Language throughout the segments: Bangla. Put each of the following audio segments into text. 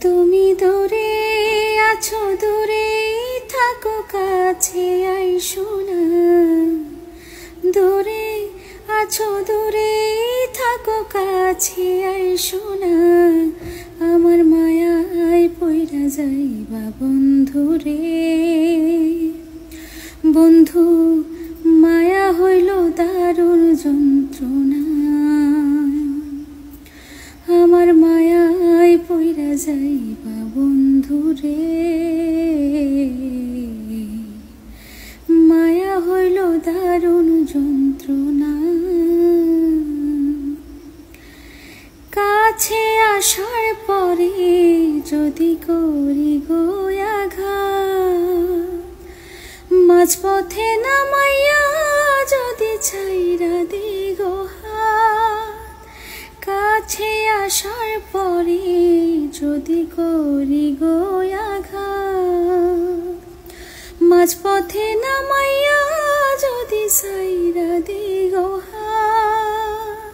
তুমি দূরে আছো, দূরে থাকো, কাছে আইসো না। দূরে আছো, দূরে থাকো, কাছে আইসো না। আমার মায়ায় পইরা যাইবা বন্ধু রে। বন্ধু, মায়া হইল দারুণ যন্ত্রণা। আমার মায়ায় পইরা যাইবা বন্ধু রে। মায়া হইল দারুণ যন্ত্রণা। কাছে আসার পরে যদি করি গো আঘাত, মাঝপথে নামাইয়া যদি ছাইরা দি গো হাত। কাছে আসার পরে যদি করি গো আঘাত, মাঝপথে নামাইয়া যদি ছাইরা দি গো হাত।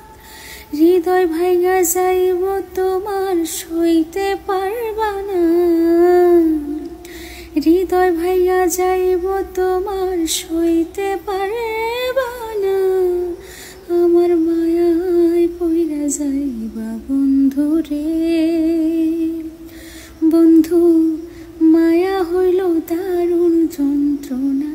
হৃদয় ভাঙা যাইব তোমার, সইতে পারবা না। হৃদয় ভাঙা যাইব তোমার, সইতে পারবা না। আমার মায়ায় পইরা যাইবা বন্ধু রে। বন্ধু, মায়া হইল দারুণ যন্ত্রণা।